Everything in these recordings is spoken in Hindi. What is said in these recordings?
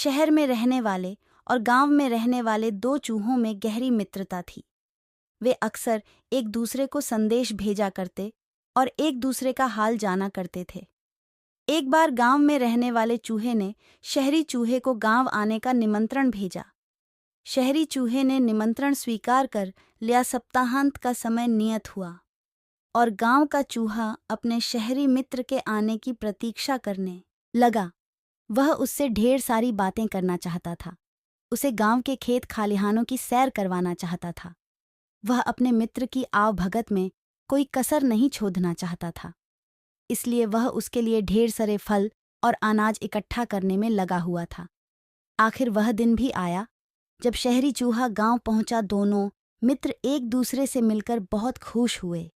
शहर में रहने वाले और गांव में रहने वाले दो चूहों में गहरी मित्रता थी। वे अक्सर एक दूसरे को संदेश भेजा करते और एक दूसरे का हाल जाना करते थे। एक बार गांव में रहने वाले चूहे ने शहरी चूहे को गांव आने का निमंत्रण भेजा। शहरी चूहे ने निमंत्रण स्वीकार कर लिया। सप्ताहांत का समय नियत हुआ और गांव का चूहा अपने शहरी मित्र के आने की प्रतीक्षा करने लगा। वह उससे ढेर सारी बातें करना चाहता था। उसे गांव के खेत खलिहानों की सैर करवाना चाहता था। वह अपने मित्र की आवभगत में कोई कसर नहीं छोड़ना चाहता था, इसलिए वह उसके लिए ढेर सारे फल और अनाज इकट्ठा करने में लगा हुआ था। आखिर वह दिन भी आया जब शहरी चूहा गांव पहुंचा। दोनों मित्र एक दूसरे से मिलकर बहुत खुश हुए।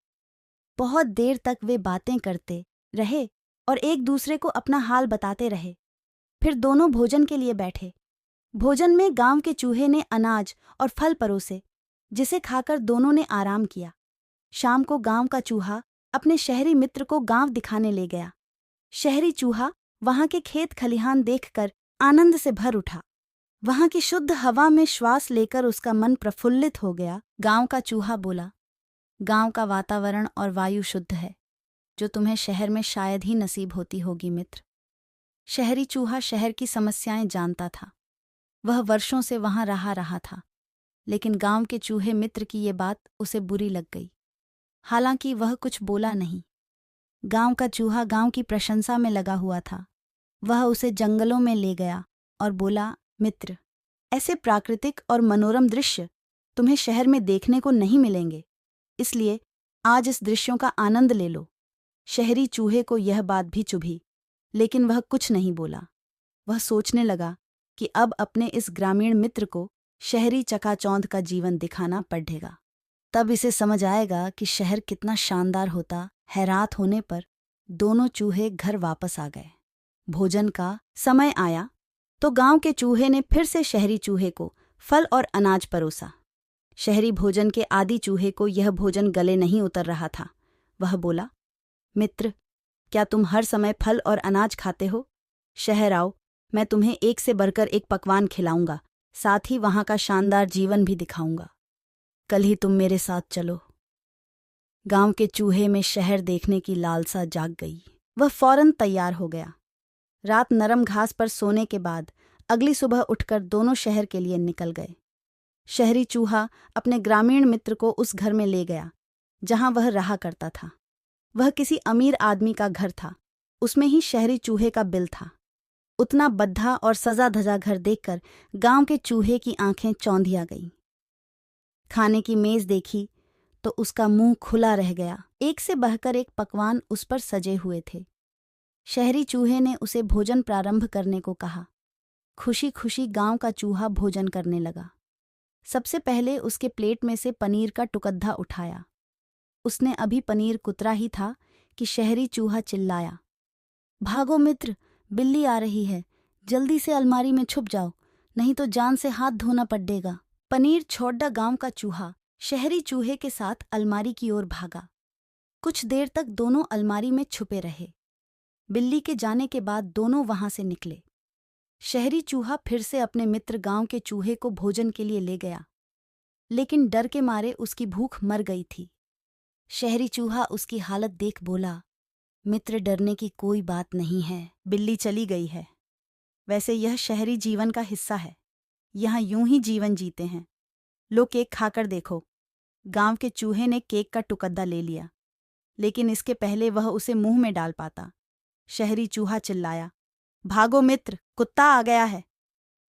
बहुत देर तक वे बातें करते रहे और एक दूसरे को अपना हाल बताते रहे। फिर दोनों भोजन के लिए बैठे। भोजन में गांव के चूहे ने अनाज और फल परोसे, जिसे खाकर दोनों ने आराम किया। शाम को गांव का चूहा अपने शहरी मित्र को गांव दिखाने ले गया। शहरी चूहा वहां के खेत खलिहान देखकर आनंद से भर उठा। वहां की शुद्ध हवा में श्वास लेकर उसका मन प्रफुल्लित हो गया। गांव का चूहा बोला, गांव का वातावरण और वायु शुद्ध है, जो तुम्हें शहर में शायद ही नसीब होती होगी मित्र। शहरी चूहा शहर की समस्याएं जानता था। वह वर्षों से वहां रहा था, लेकिन गांव के चूहे मित्र की ये बात उसे बुरी लग गई। हालांकि वह कुछ बोला नहीं। गांव का चूहा गांव की प्रशंसा में लगा हुआ था। वह उसे जंगलों में ले गया और बोला, मित्र, ऐसे प्राकृतिक और मनोरम दृश्य तुम्हें शहर में देखने को नहीं मिलेंगे, इसलिए आज इस दृश्यों का आनंद ले लो। शहरी चूहे को यह बात भी चुभी, लेकिन वह कुछ नहीं बोला। वह सोचने लगा कि अब अपने इस ग्रामीण मित्र को शहरी चकाचौंध का जीवन दिखाना पड़ेगा। तब इसे समझ आएगा कि शहर कितना शानदार होता है। रात होने पर दोनों चूहे घर वापस आ गए। भोजन का समय आया तो गांव के चूहे ने फिर से शहरी चूहे को फल और अनाज परोसा। शहरी भोजन के आदी चूहे को यह भोजन गले नहीं उतर रहा था। वह बोला, मित्र, क्या तुम हर समय फल और अनाज खाते हो? शहर आओ, मैं तुम्हें एक से बढ़कर एक पकवान खिलाऊंगा, साथ ही वहां का शानदार जीवन भी दिखाऊंगा। कल ही तुम मेरे साथ चलो। गांव के चूहे में शहर देखने की लालसा जाग गई। वह फौरन तैयार हो गया। रात नरम घास पर सोने के बाद अगली सुबह उठकर दोनों शहर के लिए निकल गए। शहरी चूहा अपने ग्रामीण मित्र को उस घर में ले गया जहां वह रहा करता था। वह किसी अमीर आदमी का घर था। उसमें ही शहरी चूहे का बिल था। उतना बद्धा और सजा धजा घर देखकर गांव के चूहे की आंखें चौंधिया गईं। खाने की मेज देखी तो उसका मुंह खुला रह गया। एक से बढ़कर एक पकवान उस पर सजे हुए थे। शहरी चूहे ने उसे भोजन प्रारंभ करने को कहा। खुशी खुशी गांव का चूहा भोजन करने लगा। सबसे पहले उसके प्लेट में से पनीर का टुकड़ा उठाया। उसने अभी पनीर कुतरा ही था कि शहरी चूहा चिल्लाया, भागो मित्र, बिल्ली आ रही है, जल्दी से अलमारी में छुप जाओ, नहीं तो जान से हाथ धोना पड़ेगा। पनीर छोड़ा गांव का चूहा शहरी चूहे के साथ अलमारी की ओर भागा। कुछ देर तक दोनों अलमारी में छुपे रहे। बिल्ली के जाने के बाद दोनों वहां से निकले। शहरी चूहा फिर से अपने मित्र गांव के चूहे को भोजन के लिए ले गया, लेकिन डर के मारे उसकी भूख मर गई थी। शहरी चूहा उसकी हालत देख बोला, मित्र, डरने की कोई बात नहीं है, बिल्ली चली गई है। वैसे यह शहरी जीवन का हिस्सा है। यहाँ यूं ही जीवन जीते हैं। लो केक खाकर देखो। गांव के चूहे ने केक का टुकड़ा ले लिया, लेकिन इसके पहले वह उसे मुंह में डाल पाता, शहरी चूहा चिल्लाया, भागो मित्र, कुत्ता आ गया है।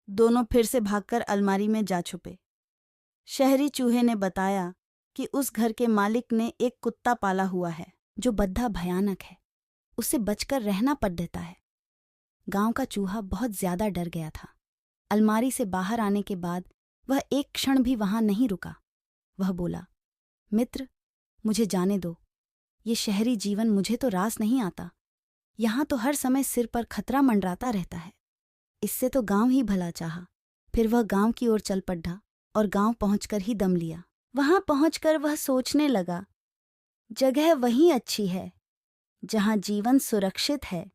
दोनों फिर से भागकर अलमारी में जा छुपे। शहरी चूहे ने बताया कि उस घर के मालिक ने एक कुत्ता पाला हुआ है जो बद्धा भयानक है, उससे बचकर रहना पड़ देता है। गांव का चूहा बहुत ज्यादा डर गया था। अलमारी से बाहर आने के बाद वह एक क्षण भी वहां नहीं रुका। वह बोला, मित्र, मुझे जाने दो। ये शहरी जीवन मुझे तो रास नहीं आता। यहाँ तो हर समय सिर पर खतरा मंडराता रहता है। इससे तो गांव ही भला चाहा। फिर वह गांव की ओर चल पड़ा और गांव पहुंचकर ही दम लिया। वहां पहुंचकर वह सोचने लगा, जगह वही अच्छी है जहां जीवन सुरक्षित है